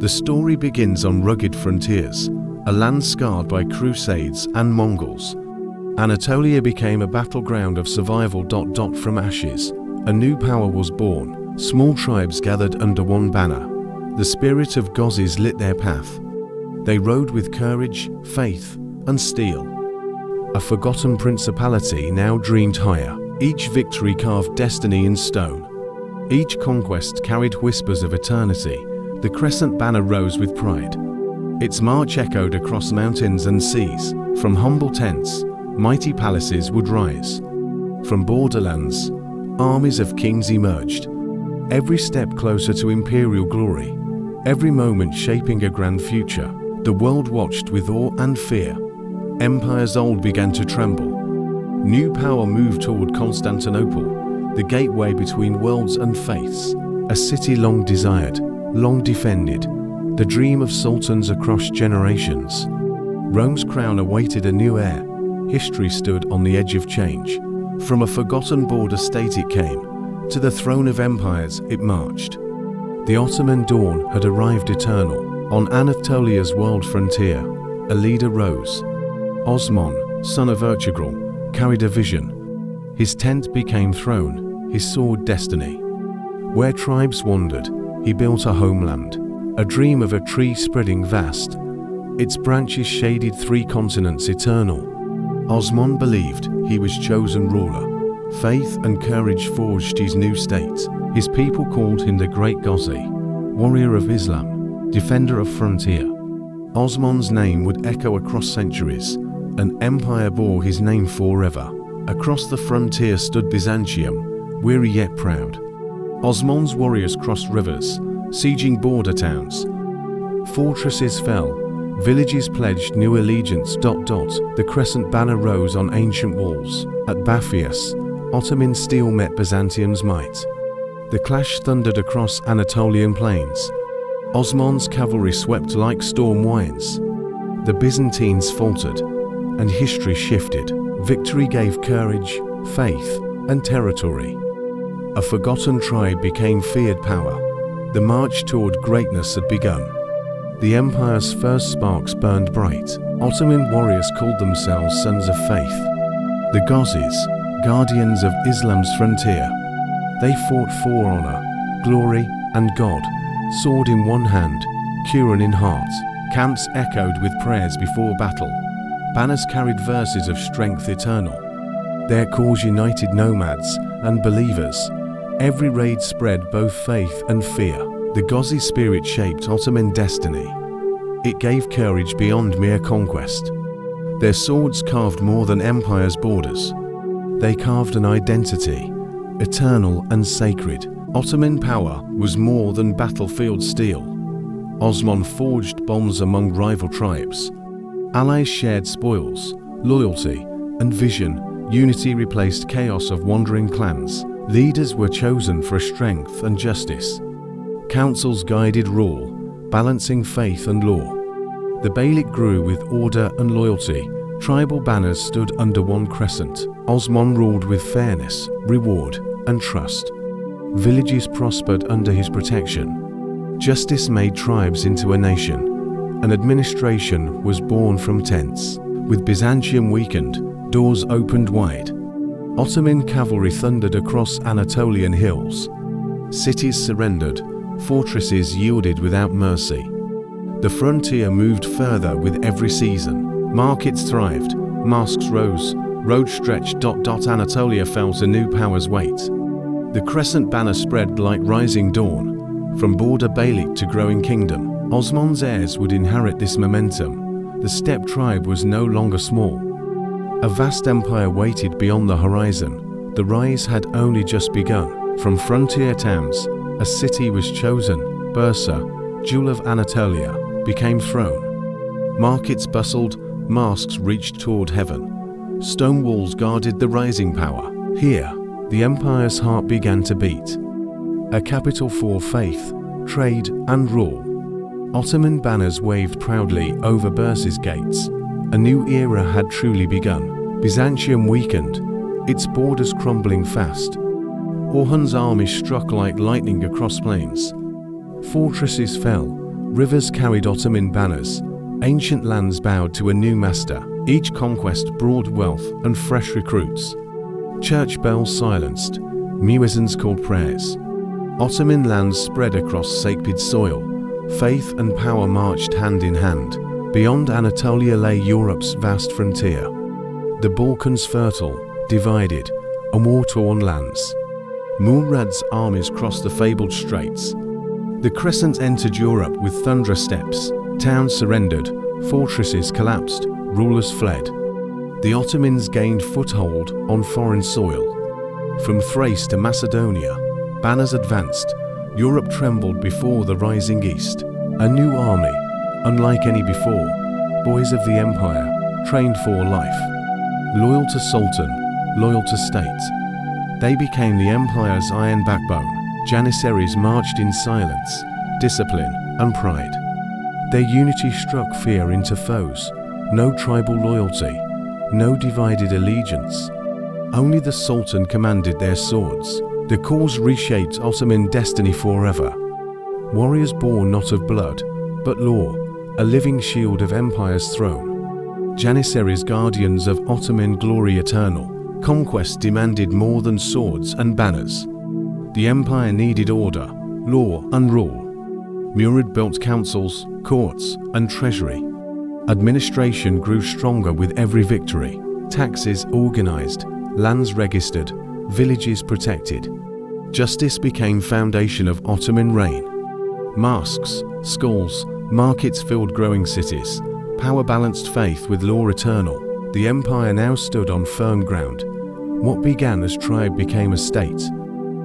The story begins on rugged frontiers, a land scarred by crusades and Mongols. Anatolia became a battleground of survival. From ashes, a new power was born. Small tribes gathered under one banner. The spirit of Ghozis lit their path. They rode with courage, faith, and steel. A forgotten principality now dreamed higher. Each victory carved destiny in stone. Each conquest carried whispers of eternity. The crescent banner rose with pride. Its march echoed across mountains and seas. From humble tents, mighty palaces would rise. From borderlands, armies of kings emerged. Every step closer to imperial glory. Every moment shaping a grand future. The world watched with awe and fear. Empires old began to tremble. New power moved toward Constantinople, the gateway between worlds and faiths. A city long desired, long defended, the dream of sultans across generations. Rome's crown awaited a new heir. History stood on the edge of change. From a forgotten border state it came. To the throne of empires it marched. The Ottoman dawn had arrived eternal. On Anatolia's world frontier, a leader rose. Osman, son of Ertugrul, carried a vision. His tent became throne, his sword destiny. Where tribes wandered, he built a homeland, a dream of a tree spreading vast. Its branches shaded 3 continents eternal. Osman believed he was chosen ruler. Faith and courage forged his new state. His people called him the Great Ghazi, warrior of Islam, defender of frontier. Osman's name would echo across centuries. An empire bore his name forever. Across the frontier stood Byzantium, weary yet proud. Osman's warriors crossed rivers, sieging border towns. Fortresses fell, villages pledged new allegiance. The crescent banner rose on ancient walls. At Baphias, Ottoman steel met Byzantium's might. The clash thundered across Anatolian plains. Osman's cavalry swept like storm winds. The Byzantines faltered, and history shifted. Victory gave courage, faith, and territory. A forgotten tribe became feared power. The march toward greatness had begun. The empire's first sparks burned bright. Ottoman warriors called themselves Sons of Faith. The Ghozis, guardians of Islam's frontier. They fought for honor, glory, and God. Sword in one hand, Quran in heart. Camps echoed with prayers before battle. Banners carried verses of strength eternal. Their cause united nomads and believers. Every raid spread both faith and fear. The Ghazi spirit shaped Ottoman destiny. It gave courage beyond mere conquest. Their swords carved more than empire's borders. They carved an identity, eternal and sacred. Ottoman power was more than battlefield steel. Osman forged bonds among rival tribes. Allies shared spoils, loyalty, and vision. Unity replaced chaos of wandering clans. Leaders were chosen for strength and justice. Councils guided rule, balancing faith and law. The Beylik grew with order and loyalty. Tribal banners stood under one crescent. Osman ruled with fairness, reward, and trust. Villages prospered under his protection. Justice made tribes into a nation. An administration was born from tents. With Byzantium weakened, doors opened wide. Ottoman cavalry thundered across Anatolian hills. Cities surrendered, fortresses yielded without mercy. The frontier moved further with every season. Markets thrived, mosques rose, roads stretched. Anatolia felt a new power's weight. The crescent banner spread like rising dawn. From border Beylik to growing kingdom, Osman's heirs would inherit this momentum. The steppe tribe was no longer small. A vast empire waited beyond the horizon. The rise had only just begun. From frontier towns, a city was chosen. Bursa, jewel of Anatolia, became throne. Markets bustled, mosques reached toward heaven. Stone walls guarded the rising power. Here, the empire's heart began to beat. A capital for faith, trade, and rule. Ottoman banners waved proudly over Bursa's gates. A new era had truly begun. Byzantium weakened, its borders crumbling fast. Orhan's army struck like lightning across plains. Fortresses fell, Rivers carried Ottoman banners. Ancient lands bowed to a new master. Each conquest brought wealth and fresh recruits. Church bells silenced. Muezzins called prayers. Ottoman lands spread across sacred soil. Faith and power marched hand in hand. Beyond Anatolia lay Europe's vast frontier. The Balkans fertile, divided, and war-torn lands. Murad's armies crossed the fabled straits. The crescent entered Europe with thunderous steps. Towns surrendered, fortresses collapsed, rulers fled. The Ottomans gained foothold on foreign soil. From Thrace to Macedonia, banners advanced. Europe trembled before the rising East. A new army, unlike any before, boys of the empire, trained for life. Loyal to Sultan, loyal to state. They became the empire's iron backbone. Janissaries marched in silence, discipline, and pride. Their unity struck fear into foes. No tribal loyalty, no divided allegiance. Only the Sultan commanded their swords. The cause reshaped Ottoman destiny forever. Warriors born not of blood, but law, a living shield of empire's throne. Janissaries guardians of Ottoman glory eternal. Conquest demanded more than swords and banners. The empire needed order, law, and rule. Murad built councils, courts, and treasury. Administration grew stronger with every victory. Taxes organized, lands registered, villages protected. Justice became foundation of Ottoman reign. Mosques, schools, markets filled growing cities. Power balanced faith with law eternal. The empire now stood on firm ground. What began as tribe became a state.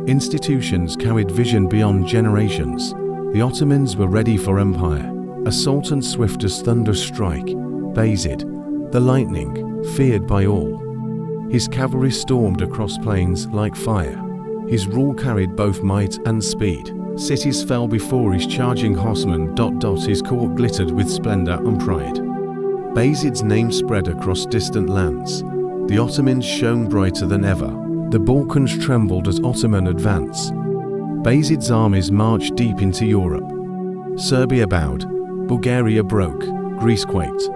Institutions carried vision beyond generations. The Ottomans were ready for empire. A sultan swift as thunder strike, Bayezid, the lightning, feared by all. His cavalry stormed across plains like fire. His rule carried both might and speed. Cities fell before his charging horsemen. His court glittered with splendor and pride. Bayezid's name spread across distant lands. The Ottomans shone brighter than ever. The Balkans trembled as Ottoman advance. Bayezid's armies marched deep into Europe. Serbia bowed, Bulgaria broke, Greece quaked.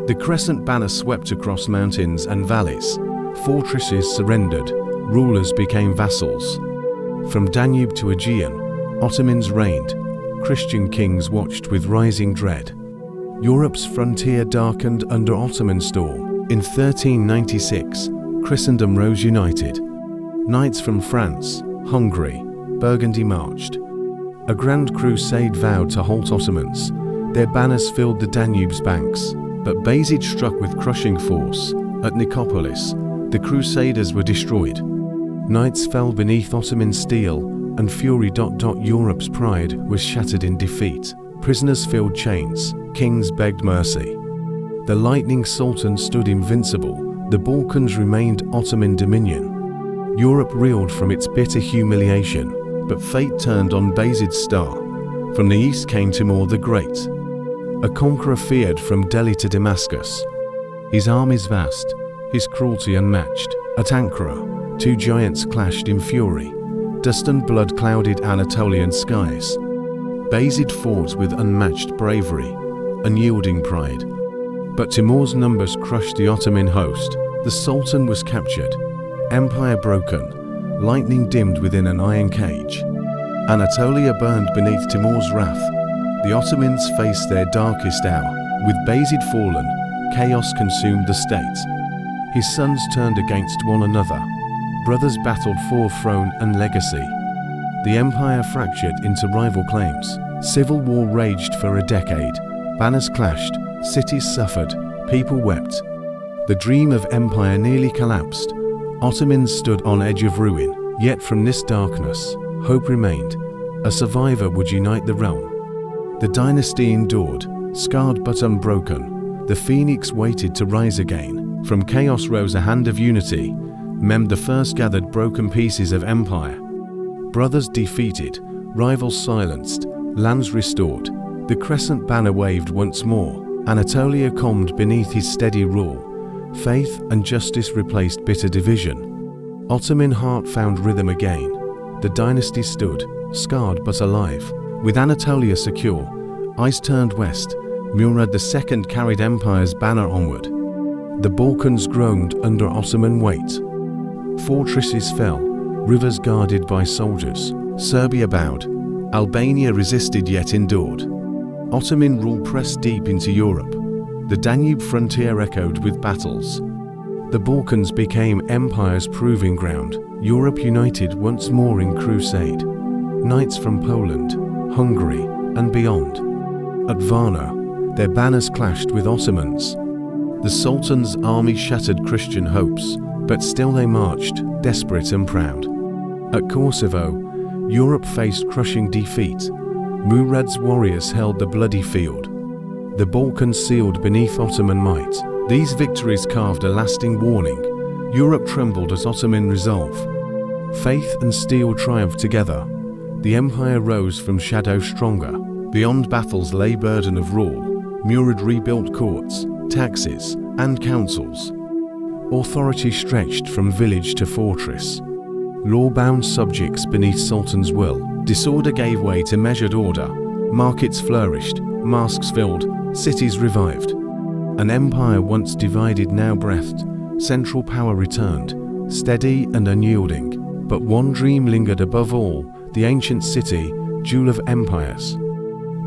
The crescent banner swept across mountains and valleys. Fortresses surrendered, rulers became vassals. From Danube to Aegean, Ottomans reigned. Christian kings watched with rising dread. Europe's frontier darkened under Ottoman storm. In 1396, Christendom rose united. Knights from France, Hungary, Burgundy marched. A grand crusade vowed to halt Ottomans. Their banners filled the Danube's banks. But Bayezid struck with crushing force. At Nicopolis, the crusaders were destroyed. Knights fell beneath Ottoman steel, and fury. Europe's pride was shattered in defeat. Prisoners filled chains, kings begged mercy. The lightning sultan stood invincible. The Balkans remained Ottoman dominion. Europe reeled from its bitter humiliation, but fate turned on Bayezid's star. From the east came Timur the Great. A conqueror feared from Delhi to Damascus. His armies vast, his cruelty unmatched. At Ankara, two giants clashed in fury. Dust and blood clouded Anatolian skies. Bayezid fought with unmatched bravery, unyielding pride. But Timur's numbers crushed the Ottoman host. The Sultan was captured, empire broken, lightning dimmed within an iron cage. Anatolia burned beneath Timur's wrath. The Ottomans faced their darkest hour. With Bayezid fallen, chaos consumed the state. His sons turned against one another. Brothers battled for throne and legacy. The empire fractured into rival claims. Civil war raged for a decade. Banners clashed, cities suffered, people wept. The dream of empire nearly collapsed. Ottomans stood on edge of ruin. Yet from this darkness, hope remained. A survivor would unite the realm. The dynasty endured, scarred but unbroken. The phoenix waited to rise again. From chaos rose a hand of unity. Mem the first gathered broken pieces of empire. Brothers defeated, rivals silenced, lands restored. The crescent banner waved once more. Anatolia calmed beneath his steady rule. Faith and justice replaced bitter division. Ottoman heart found rhythm again. The dynasty stood, scarred but alive. With Anatolia secure, Eyes turned west, Murad II carried empire's banner onward. The Balkans groaned under Ottoman weight. Fortresses fell, rivers guarded by soldiers. Serbia bowed. Albania resisted yet endured. Ottoman rule pressed deep into Europe. The Danube frontier echoed with battles. The Balkans became empire's proving ground. Europe united once more in crusade. Knights from Poland, Hungary, and beyond. At Varna, their banners clashed with Ottomans. The Sultan's army shattered Christian hopes, but still they marched, desperate and proud. At Kosovo, Europe faced crushing defeat. Murad's warriors held the bloody field. The Balkans sealed beneath Ottoman might. These victories carved a lasting warning. Europe trembled at Ottoman resolve. Faith and steel triumphed together. The empire rose from shadow stronger. Beyond battles lay burden of rule. Murad rebuilt courts, taxes, and councils. Authority stretched from village to fortress. Law-bound subjects beneath Sultan's will. Disorder gave way to measured order. Markets flourished, masks filled, cities revived. An empire once divided now breathed. Central power returned, steady and unyielding. But one dream lingered above all, the ancient city, jewel of empires.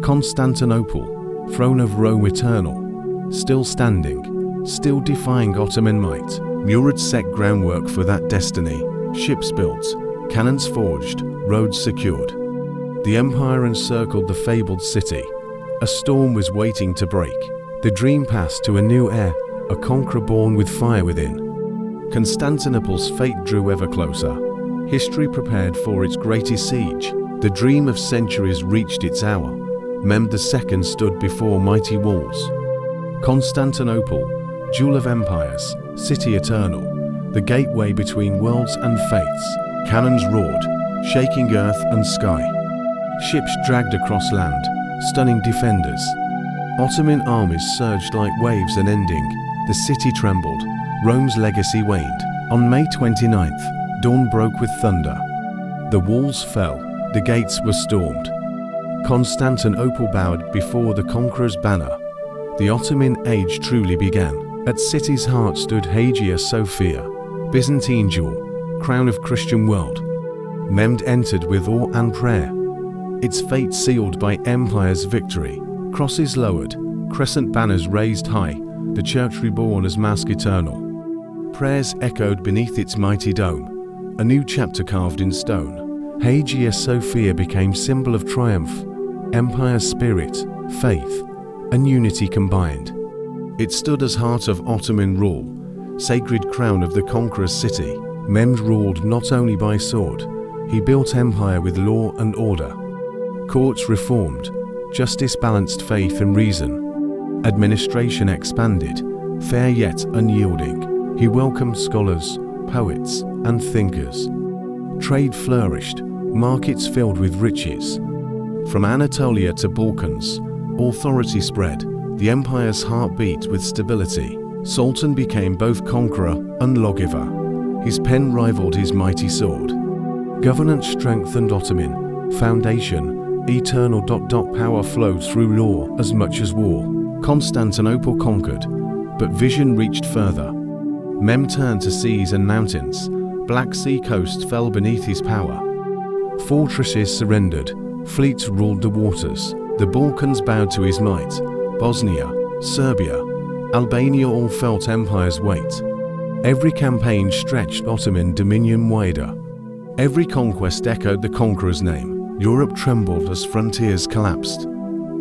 Constantinople, throne of Rome eternal, still standing, still defying Ottoman might. Murad set groundwork for that destiny. Ships built, cannons forged, roads secured. The empire encircled the fabled city. A storm was waiting to break. The dream passed to a new heir, a conqueror born with fire within. Constantinople's fate drew ever closer. History prepared for its greatest siege. The dream of centuries reached its hour. Mehmed II stood before mighty walls. Constantinople, jewel of empires, city eternal, the gateway between worlds and faiths. Cannons roared, shaking earth and sky. Ships dragged across land, stunning defenders. Ottoman armies surged like waves unending. The city trembled, Rome's legacy waned. On May 29th, dawn broke with thunder. The walls fell, the gates were stormed. Constantinople bowed before the conqueror's banner. The Ottoman age truly began. At city's heart stood Hagia Sophia, Byzantine jewel, crown of Christian world. Mehmed entered with awe and prayer. Its fate sealed by empire's victory. Crosses lowered, crescent banners raised high, the church reborn as mask eternal. Prayers echoed beneath its mighty dome, a new chapter carved in stone. Hagia Sophia became symbol of triumph, empire's spirit, faith, and unity combined. It stood as heart of Ottoman rule, sacred crown of the conqueror's city. Mehmed ruled not only by sword, he built empire with law and order. Courts reformed, justice balanced faith and reason. Administration expanded, fair yet unyielding. He welcomed scholars, poets, and thinkers. Trade flourished, markets filled with riches. From Anatolia to Balkans, authority spread, the empire's heart beat with stability. Sultan became both conqueror and lawgiver. His pen rivaled his mighty sword. Governance strengthened Ottoman foundation, eternal. Power flowed through law as much as war. Constantinople conquered, but vision reached further. Mehmed turned to seas and mountains. Black Sea coast fell beneath his power. Fortresses surrendered, fleets ruled the waters. The Balkans bowed to his might. Bosnia, Serbia, Albania all felt empire's weight. Every campaign stretched Ottoman dominion wider. Every conquest echoed the conqueror's name. Europe trembled as frontiers collapsed.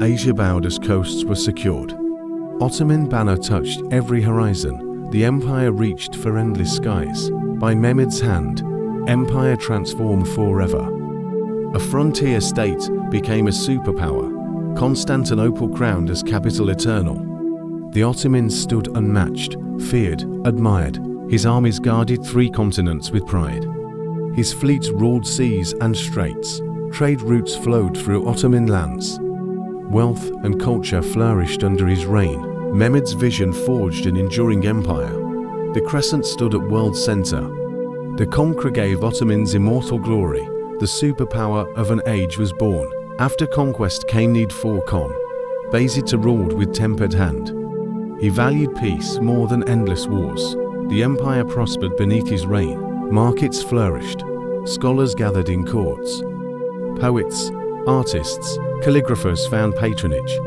Asia bowed as coasts were secured. Ottoman banner touched every horizon. The empire reached for endless skies. By Mehmed's hand, empire transformed forever. A frontier state became a superpower. Constantinople crowned as capital eternal. The Ottomans stood unmatched, feared, admired. His armies guarded 3 continents with pride. His fleets ruled seas and straits. Trade routes flowed through Ottoman lands. Wealth and culture flourished under his reign. Mehmed's vision forged an enduring empire. The crescent stood at world's center. The conqueror gave Ottomans immortal glory. The superpower of an age was born. After conquest came need for calm. Bayezid ruled with tempered hand. He valued peace more than endless wars. The empire prospered beneath his reign. Markets flourished. Scholars gathered in courts. Poets, artists, calligraphers found patronage.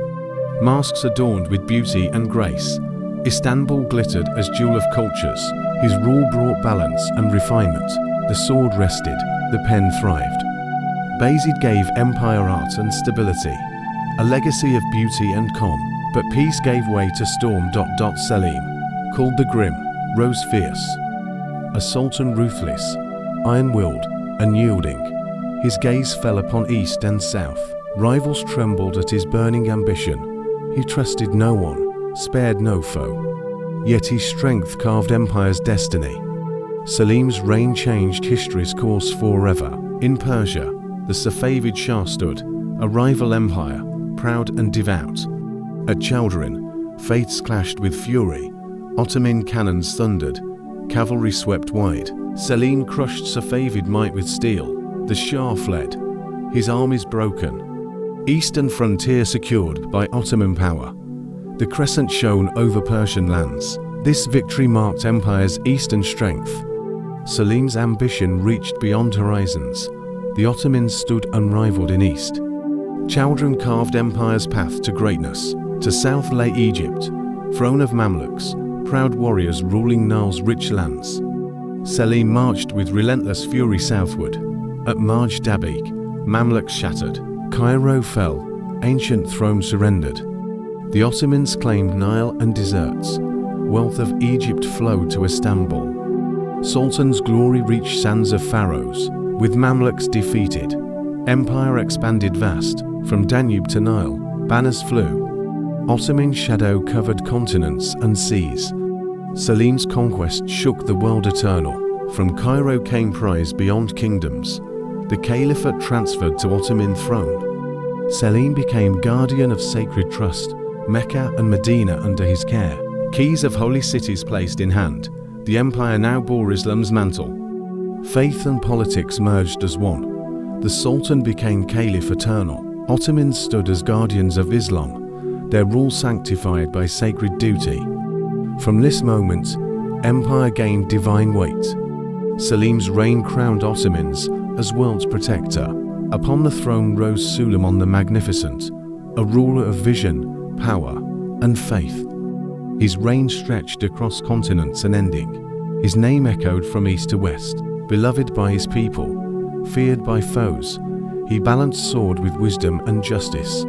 Masks adorned with beauty and grace. Istanbul glittered as jewel of cultures. His rule brought balance and refinement. The sword rested, the pen thrived. Bayezid gave empire art and stability, a legacy of beauty and calm. But peace gave way to storm. Selim, called the Grim, rose fierce. A sultan ruthless, iron-willed, unyielding. His gaze fell upon east and south. Rivals trembled at his burning ambition. He trusted no one, spared no foe. Yet his strength carved empire's destiny. Selim's reign changed history's course forever. In Persia, the Safavid Shah stood, a rival empire, proud and devout. At Chaldiran, faiths clashed with fury. Ottoman cannons thundered, cavalry swept wide. Selim crushed Safavid might with steel. The Shah fled, his armies broken. Eastern frontier secured by Ottoman power. The crescent shone over Persian lands. This victory marked empire's eastern strength. Selim's ambition reached beyond horizons. The Ottomans stood unrivaled in east. Chaldiran carved empire's path to greatness. To south lay Egypt, throne of Mamluks, proud warriors ruling Nile's rich lands. Selim marched with relentless fury southward. At Marj Dabig, Mamluks shattered. Cairo fell, ancient throne surrendered. The Ottomans claimed Nile and deserts. Wealth of Egypt flowed to Istanbul. Sultan's glory reached sands of pharaohs. With Mamluks defeated, empire expanded vast. From Danube to Nile, banners flew. Ottoman shadow covered continents and seas. Selim's conquest shook the world eternal. From Cairo came praise beyond kingdoms. The caliphate transferred to Ottoman throne. Selim became guardian of sacred trust, Mecca and Medina under his care. Keys of holy cities placed in hand, the empire now bore Islam's mantle. Faith and politics merged as one. The Sultan became caliph eternal. Ottomans stood as guardians of Islam, their rule sanctified by sacred duty. From this moment, empire gained divine weight. Selim's reign crowned Ottomans as world's protector. Upon the throne rose Suleiman the Magnificent, a ruler of vision, power, and faith. His reign stretched across continents unending. His name echoed from east to west, beloved by his people, feared by foes. He balanced sword with wisdom and justice.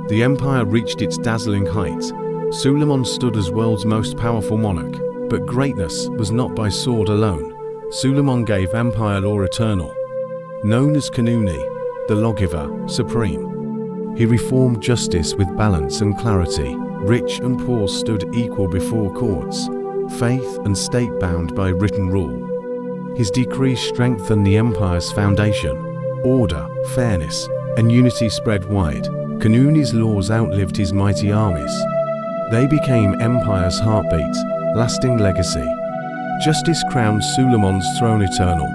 The empire reached its dazzling height. Suleiman stood as world's most powerful monarch. But greatness was not by sword alone. Suleiman gave empire law eternal. Known as Kanuni, the lawgiver, supreme. He reformed justice with balance and clarity. Rich and poor stood equal before courts. Faith and state bound by written rule. His decrees strengthened the empire's foundation. Order, fairness, and unity spread wide. Kanuni's laws outlived his mighty armies. They became empire's heartbeat, lasting legacy. Justice crowned Suleiman's throne eternal.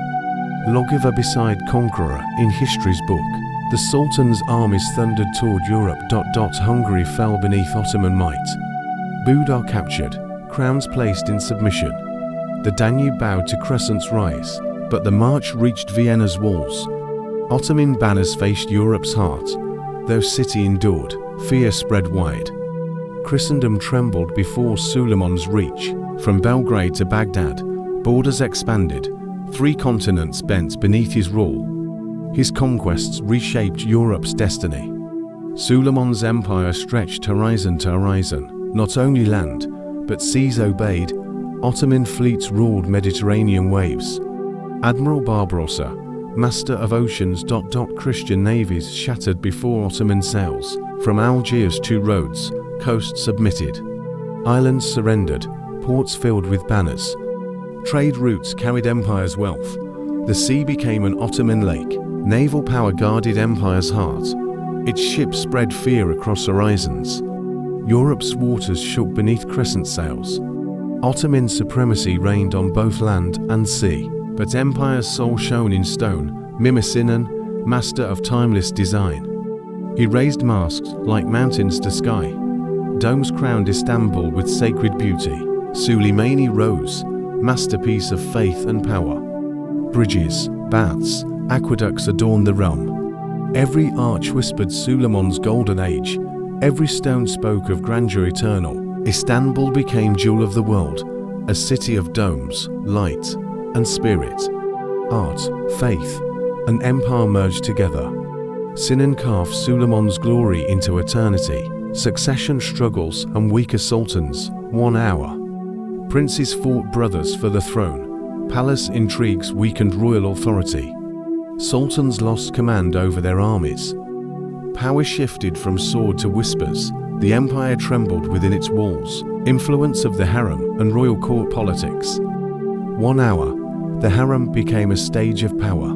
Lawgiver beside conqueror in history's book. The Sultan's armies thundered toward Europe. Hungary fell beneath Ottoman might. Budar captured, crowns placed in submission. The Danube bowed to crescent's rise, but the march reached Vienna's walls. Ottoman banners faced Europe's heart. Though city endured, fear spread wide. Christendom trembled before Suleiman's reach. From Belgrade to Baghdad, borders expanded. 3 continents bent beneath his rule. His conquests reshaped Europe's destiny. Suleiman's empire stretched horizon to horizon. Not only land, but seas obeyed. Ottoman fleets ruled Mediterranean waves. Admiral Barbarossa, master of oceans. Christian navies shattered before Ottoman sails. From Algiers to Rhodes, coast submitted. Islands surrendered, ports filled with banners. Trade routes carried empire's wealth. The sea became an Ottoman lake. Naval power guarded empire's heart. Its ships spread fear across horizons. Europe's waters shook beneath crescent sails. Ottoman supremacy reigned on both land and sea. But empire's soul shone in stone, Mimisinan, master of timeless design. He raised masks like mountains to sky. Domes crowned Istanbul with sacred beauty. Suleimani rose, masterpiece of faith and power. Bridges, baths, aqueducts adorned the realm. Every arch whispered Suleiman's golden age. Every stone spoke of grandeur eternal. Istanbul became jewel of the world, a city of domes, light, and spirit. Art, faith, and empire merged together. Sinan carved Suleiman's glory into eternity. Succession struggles and weaker sultans, 1 hour. Princes fought brothers for the throne. Palace intrigues weakened royal authority. Sultans lost command over their armies. Power shifted from sword to whispers. The empire trembled within its walls. Influence of the harem and royal court politics. 1 hour, the harem became a stage of power.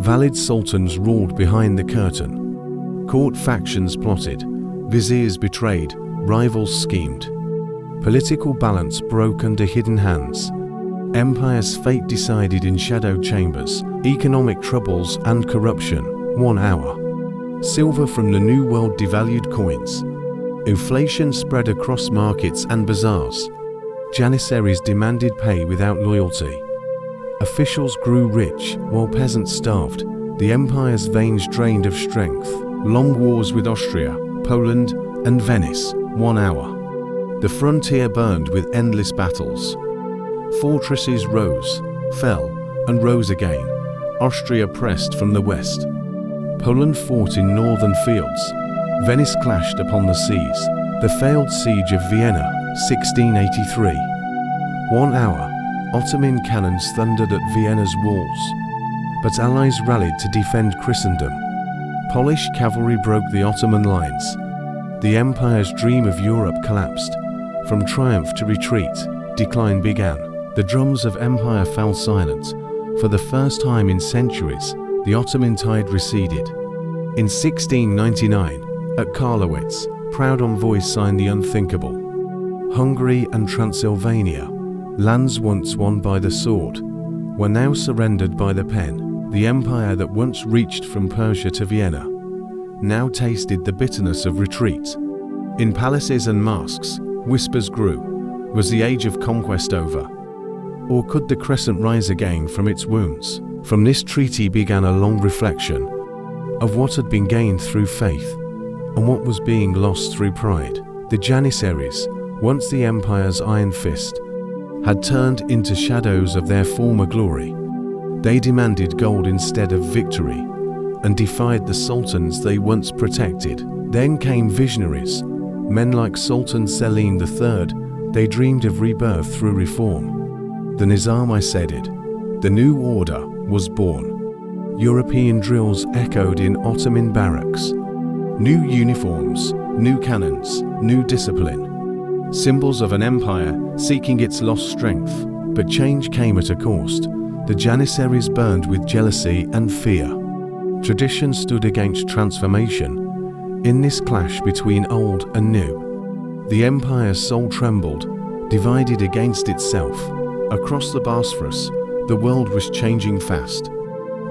Valid sultans ruled behind the curtain. Court factions plotted. Viziers betrayed. Rivals schemed. Political balance broke under hidden hands. Empire's fate decided in shadow chambers. Economic troubles and corruption. 1 hour. Silver from the New World devalued coins. Inflation spread across markets and bazaars. Janissaries demanded pay without loyalty. Officials grew rich while peasants starved. The empire's veins drained of strength. Long wars with Austria, Poland, and Venice. 1 hour. The frontier burned with endless battles. Fortresses rose, fell, and rose again. Austria pressed from the west. Poland fought in northern fields. Venice clashed upon the seas. The failed siege of Vienna, 1683. 1 hour. Ottoman cannons thundered at Vienna's walls. But allies rallied to defend Christendom. Polish cavalry broke the Ottoman lines. The empire's dream of Europe collapsed. From triumph to retreat, decline began. The drums of empire fell silent. For the first time in centuries, the Ottoman tide receded. In 1699, at Karlowitz, proud envoys signed the unthinkable. Hungary and Transylvania, lands once won by the sword, were now surrendered by the pen. The empire that once reached from Persia to Vienna now tasted the bitterness of retreat. In palaces and masks, whispers grew. Was the age of conquest over? Or could the crescent rise again from its wounds? From this treaty began a long reflection of what had been gained through faith and what was being lost through pride. The Janissaries, once the empire's iron fist, had turned into shadows of their former glory. They demanded gold instead of victory and defied the sultans they once protected. Then came visionaries, men like Sultan Selim III. They dreamed of rebirth through reform. The Nizam I said it. The new order was born. European drills echoed in Ottoman barracks. New uniforms, new cannons, new discipline. Symbols of an empire seeking its lost strength. But change came at a cost. The Janissaries burned with jealousy and fear. Tradition stood against transformation. In this clash between old and new, the empire's soul trembled, divided against itself. Across the Bosphorus, the world was changing fast.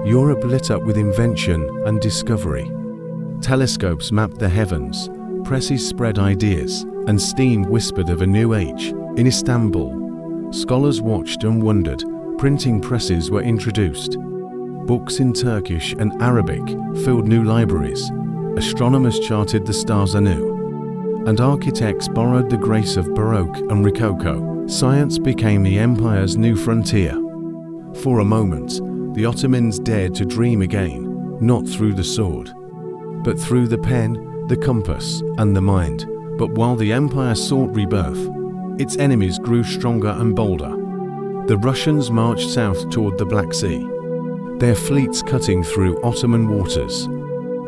Europe lit up with invention and discovery. Telescopes mapped the heavens, presses spread ideas, and steam whispered of a new age. In Istanbul, scholars watched and wondered. Printing presses were introduced. Books in Turkish and Arabic filled new libraries. Astronomers charted the stars anew. And architects borrowed the grace of Baroque and Rococo. Science became the empire's new frontier. For a moment, the Ottomans dared to dream again, not through the sword, but through the pen, the compass, and the mind. But while the empire sought rebirth, its enemies grew stronger and bolder. The Russians marched south toward the Black Sea, their fleets cutting through Ottoman waters.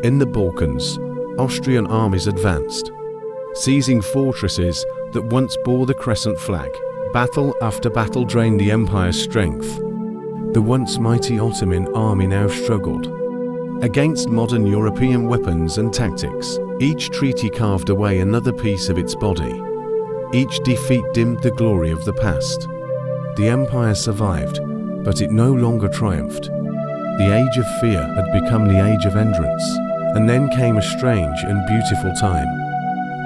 In the Balkans, Austrian armies advanced, seizing fortresses that once bore the crescent flag. Battle after battle drained the empire's strength. The once mighty Ottoman army now struggled against modern European weapons and tactics. Each treaty carved away another piece of its body. Each defeat dimmed the glory of the past. The empire survived, but it no longer triumphed. The age of fear had become the age of endurance, And then came a strange and beautiful time.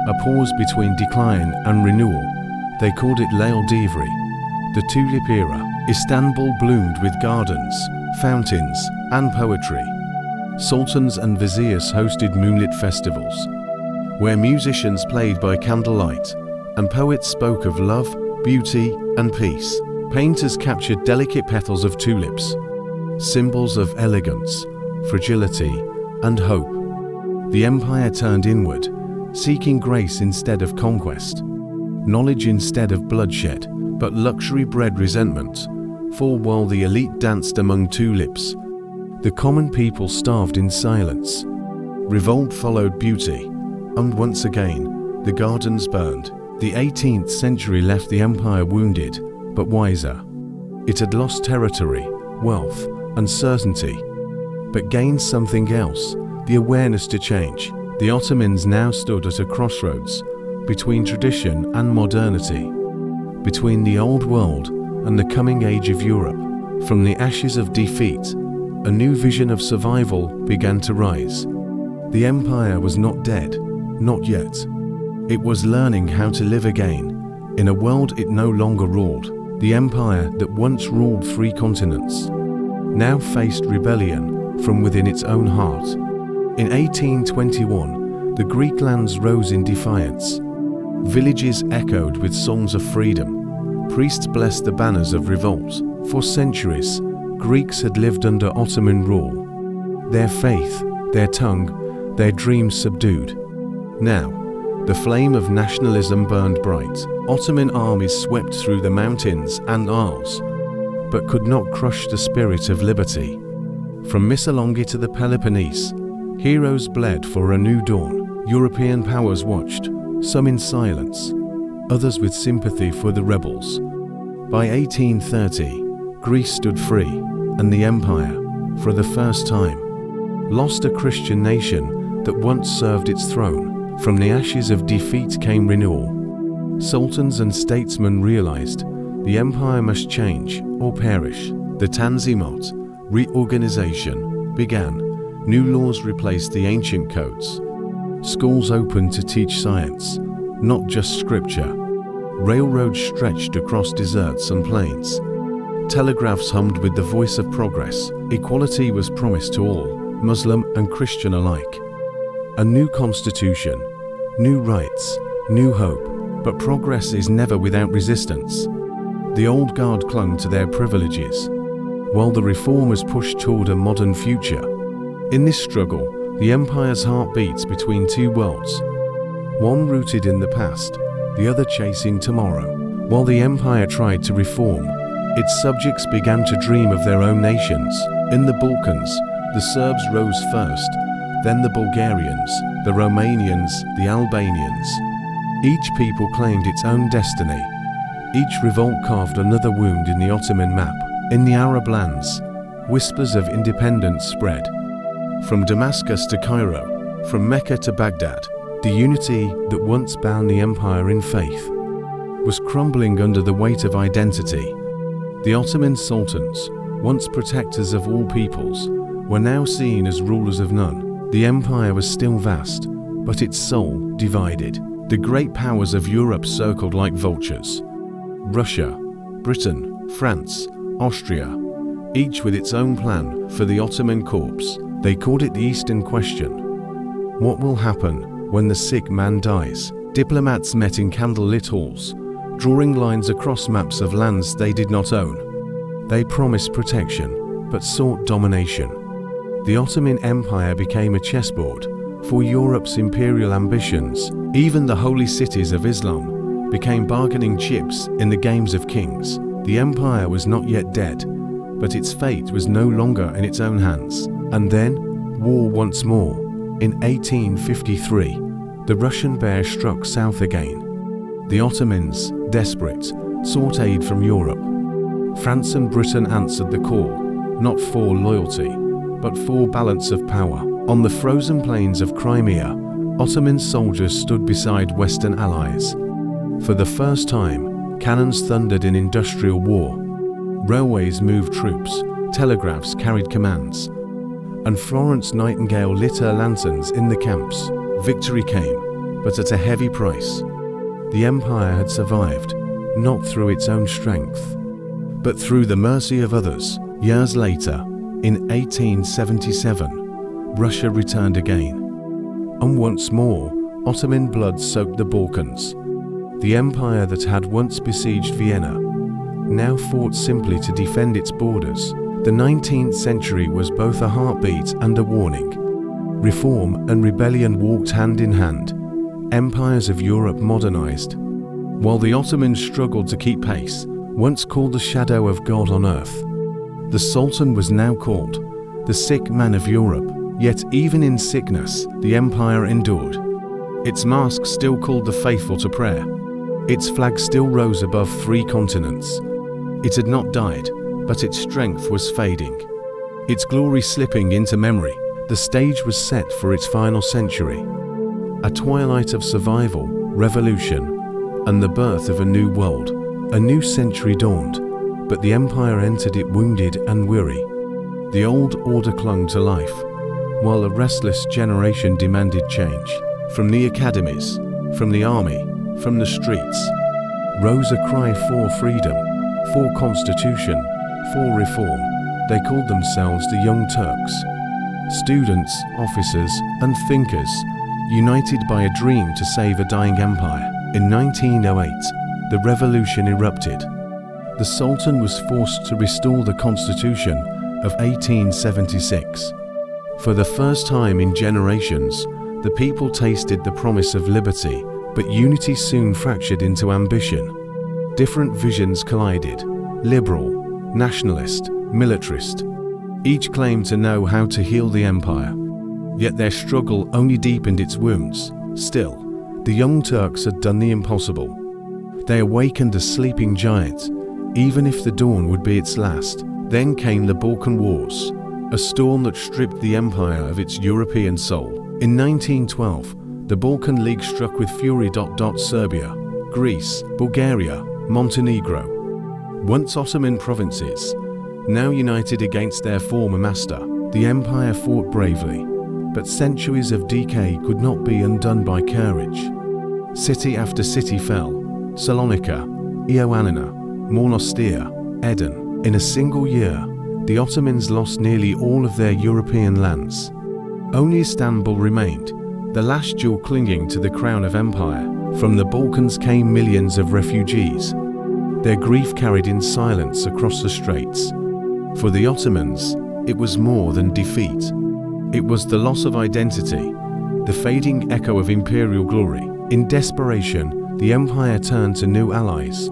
A pause between decline and renewal. They called it L'Eau-d'Ivry, the tulip era. Istanbul bloomed with gardens, fountains, and poetry. Sultans and viziers hosted moonlit festivals, where musicians played by candlelight, and poets spoke of love, beauty, and peace. Painters captured delicate petals of tulips, symbols of elegance, fragility, and hope. The empire turned inward, seeking grace instead of conquest, knowledge instead of bloodshed, but luxury bred resentment. For while the elite danced among tulips, the common people starved in silence. Revolt followed beauty, and once again, the gardens burned. The 18th century left the empire wounded, but wiser. It had lost territory, wealth, and certainty, but gained something else, the awareness to change. The Ottomans now stood at a crossroads, between tradition and modernity, between the old world and the coming age of Europe. From the ashes of defeat, a new vision of survival began to rise. The empire was not dead, not yet. It was learning how to live again, in a world it no longer ruled. The empire that once ruled 3 continents now faced rebellion from within its own heart. In 1821, the Greek lands rose in defiance. Villages echoed with songs of freedom. Priests blessed the banners of revolt. For centuries, Greeks had lived under Ottoman rule. Their faith, their tongue, their dreams subdued. Now, the flame of nationalism burned bright. Ottoman armies swept through the mountains and isles, but could not crush the spirit of liberty. From Missolonghi to the Peloponnese, heroes bled for a new dawn. European powers watched, some in silence, others with sympathy for the rebels. By 1830, Greece stood free, and the empire, for the first time, lost a Christian nation that once served its throne. From the ashes of defeat came renewal. Sultans and statesmen realized the empire must change or perish. The Tanzimat, reorganization, began. New laws replaced the ancient codes. Schools opened to teach science, not just scripture. Railroads stretched across deserts and plains. Telegraphs hummed with the voice of progress. Equality was promised to all, Muslim and Christian alike. A new constitution, new rights, new hope, but progress is never without resistance. The old guard clung to their privileges, while the reformers pushed toward a modern future. In this struggle, the empire's heart beats between 2 worlds, one rooted in the past, the other chasing tomorrow. While the empire tried to reform, its subjects began to dream of their own nations. In the Balkans, the Serbs rose first, then the Bulgarians, the Romanians, the Albanians. Each people claimed its own destiny. Each revolt carved another wound in the Ottoman map. In the Arab lands, whispers of independence spread. From Damascus to Cairo, from Mecca to Baghdad, the unity that once bound the empire in faith was crumbling under the weight of identity. The Ottoman sultans, once protectors of all peoples, were now seen as rulers of none. The empire was still vast, but its soul divided. The great powers of Europe circled like vultures. Russia, Britain, France, Austria, each with its own plan for the Ottoman corpse. They called it the Eastern Question. What will happen when the sick man dies? Diplomats met in candlelit halls, drawing lines across maps of lands they did not own. They promised protection, but sought domination. The Ottoman Empire became a chessboard for Europe's imperial ambitions. Even the holy cities of Islam became bargaining chips in the games of kings. The empire was not yet dead, but its fate was no longer in its own hands. And then, war once more. In 1853, the Russian bear struck south again. The Ottomans, desperate, sought aid from Europe. France and Britain answered the call, not for loyalty, but for balance of power. On the frozen plains of Crimea, Ottoman soldiers stood beside Western allies. For the first time, cannons thundered in industrial war. Railways moved troops, telegraphs carried commands. and Florence Nightingale lit her lanterns in the camps. Victory came, but at a heavy price. The empire had survived, not through its own strength, but through the mercy of others. Years later, in 1877, Russia returned again. And once more, Ottoman blood soaked the Balkans. The empire that had once besieged Vienna now fought simply to defend its borders. The 19th century was both a heartbeat and a warning. Reform and rebellion walked hand in hand. Empires of Europe modernized, while the Ottomans struggled to keep pace. Once called the shadow of God on earth, the Sultan was now called the sick man of Europe. Yet even in sickness, the empire endured. Its mask still called the faithful to prayer. Its flag still rose above 3 continents. It had not died, but its strength was fading, its glory slipping into memory. The stage was set for its final century, a twilight of survival, revolution, and the birth of a new world. A new century dawned, but the empire entered it wounded and weary. The old order clung to life, while a restless generation demanded change. From the academies, from the army, from the streets, rose a cry for freedom, for constitution, for reform. They called themselves the Young Turks. Students, officers, and thinkers, united by a dream to save a dying empire. In 1908, the revolution erupted. The Sultan was forced to restore the constitution of 1876. For the first time in generations, the people tasted the promise of liberty, but unity soon fractured into ambition. Different visions collided: liberal, nationalist, militarist. Each claimed to know how to heal the empire, yet their struggle only deepened its wounds. Still, the Young Turks had done the impossible. They awakened a sleeping giant, even if the dawn would be its last. Then came the Balkan Wars, a storm that stripped the empire of its European soul. In 1912, the Balkan League struck with fury. Serbia, Greece, Bulgaria, Montenegro, once Ottoman provinces, now united against their former master. The empire fought bravely, but centuries of decay could not be undone by courage. City after city fell: Salonika, Ioannina, Monastir, Eden. In a single year, the Ottomans lost nearly all of their European lands. Only Istanbul remained, the last jewel clinging to the crown of empire. From the Balkans came millions of refugees, their grief carried in silence across the straits. For the Ottomans, it was more than defeat. It was the loss of identity, the fading echo of imperial glory. In desperation, the empire turned to new allies.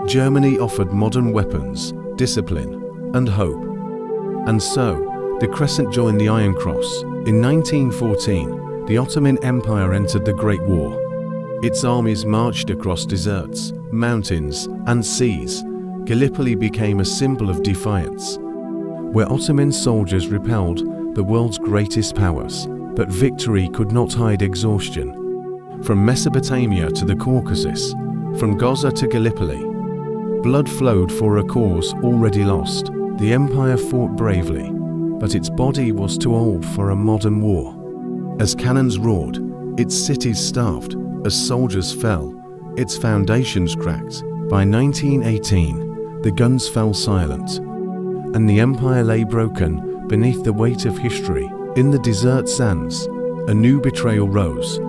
Germany offered modern weapons, discipline, and hope. And so, the Crescent joined the Iron Cross. In 1914, the Ottoman Empire entered the Great War. Its armies marched across deserts, mountains, and seas. Gallipoli became a symbol of defiance, where Ottoman soldiers repelled the world's greatest powers. But victory could not hide exhaustion. From Mesopotamia to the Caucasus, from Gaza to Gallipoli, blood flowed for a cause already lost. The empire fought bravely, but its body was too old for a modern war. As cannons roared, its cities starved. As soldiers fell, its foundations cracked. By 1918, the guns fell silent, and the empire lay broken beneath the weight of history. In the desert sands, a new betrayal rose.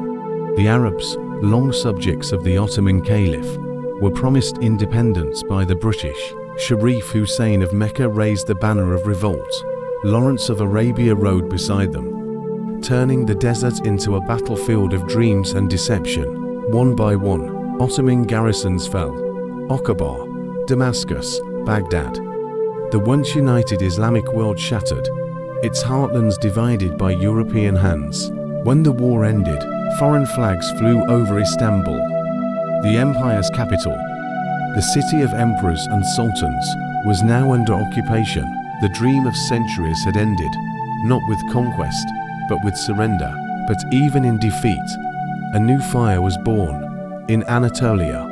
The Arabs, long subjects of the Ottoman Caliph, were promised independence by the British. Sharif Hussein of Mecca raised the banner of revolt. Lawrence of Arabia rode beside them, turning the desert into a battlefield of dreams and deception. One by one, Ottoman garrisons fell: Aqaba, Damascus, Baghdad. The once united Islamic world shattered, its heartlands divided by European hands. When the war ended, foreign flags flew over Istanbul, the empire's capital. The city of emperors and sultans was now under occupation. The dream of centuries had ended, not with conquest, but with surrender. But even in defeat, a new fire was born. In Anatolia,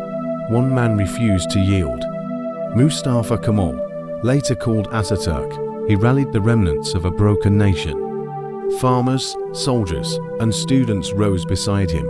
one man refused to yield. Mustafa Kemal, later called Ataturk, he rallied the remnants of a broken nation. Farmers, soldiers, and students rose beside him.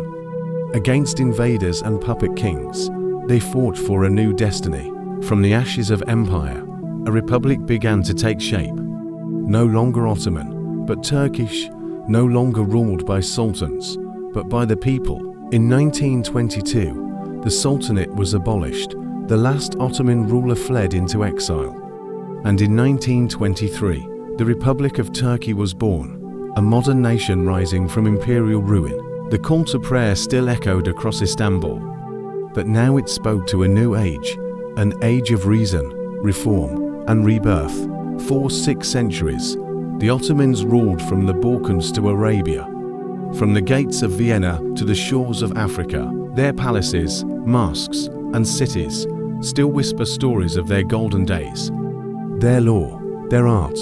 Against invaders and puppet kings, they fought for a new destiny. From the ashes of empire, a republic began to take shape. No longer Ottoman, but Turkish, no longer ruled by sultans, but by the people. In 1922, the Sultanate was abolished. The last Ottoman ruler fled into exile. And in 1923, the Republic of Turkey was born, a modern nation rising from imperial ruin. The call to prayer still echoed across Istanbul, but now it spoke to a new age, an age of reason, reform, and rebirth. For 6 centuries, the Ottomans ruled from the Balkans to Arabia, from the gates of Vienna to the shores of Africa. Their palaces, mosques, and cities still whisper stories of their golden days. Their law, their art,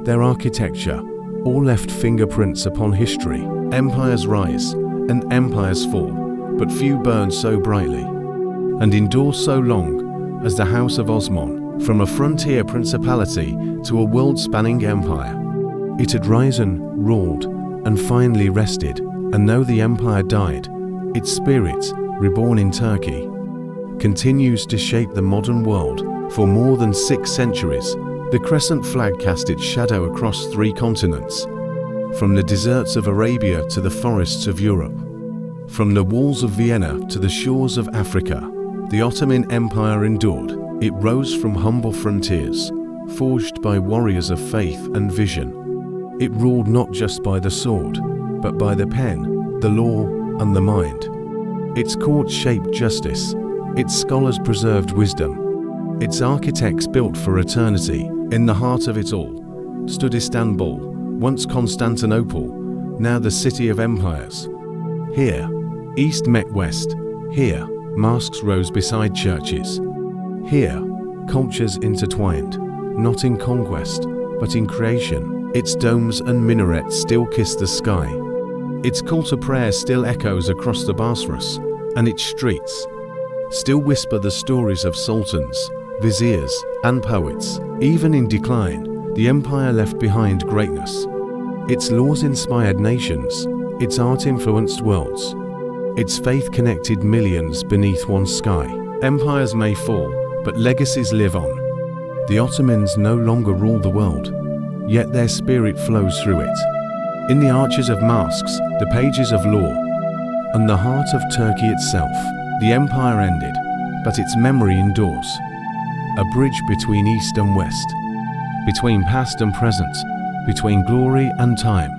their architecture, all left fingerprints upon history. Empires rise and empires fall, but few burn so brightly and endure so long as the House of Osman. From a frontier principality to a world-spanning empire, it had risen, ruled, and finally rested. And though the empire died, its spirit, reborn in Turkey, continues to shape the modern world. For more than 6 centuries, the crescent flag cast its shadow across 3 continents, from the deserts of Arabia to the forests of Europe, from the walls of Vienna to the shores of Africa. The Ottoman Empire endured. It rose from humble frontiers, forged by warriors of faith and vision. It ruled not just by the sword, but by the pen, the law, and the mind. Its courts shaped justice, its scholars preserved wisdom, its architects built for eternity. In the heart of it all stood Istanbul, once Constantinople, now the city of empires. Here, East met West. Here, mosques rose beside churches. Here, cultures intertwined, not in conquest, but in creation. Its domes and minarets still kiss the sky. Its call to prayer still echoes across the Bosphorus, and its streets still whisper the stories of sultans, viziers, and poets. Even in decline, the empire left behind greatness. Its laws inspired nations, its art influenced worlds, its faith connected millions beneath one sky. Empires may fall, but legacies live on. The Ottomans no longer rule the world, yet their spirit flows through it. In the arches of mosques, the pages of law, and the heart of Turkey itself, the empire ended, but its memory endures. A bridge between East and West, between past and present, between glory and time.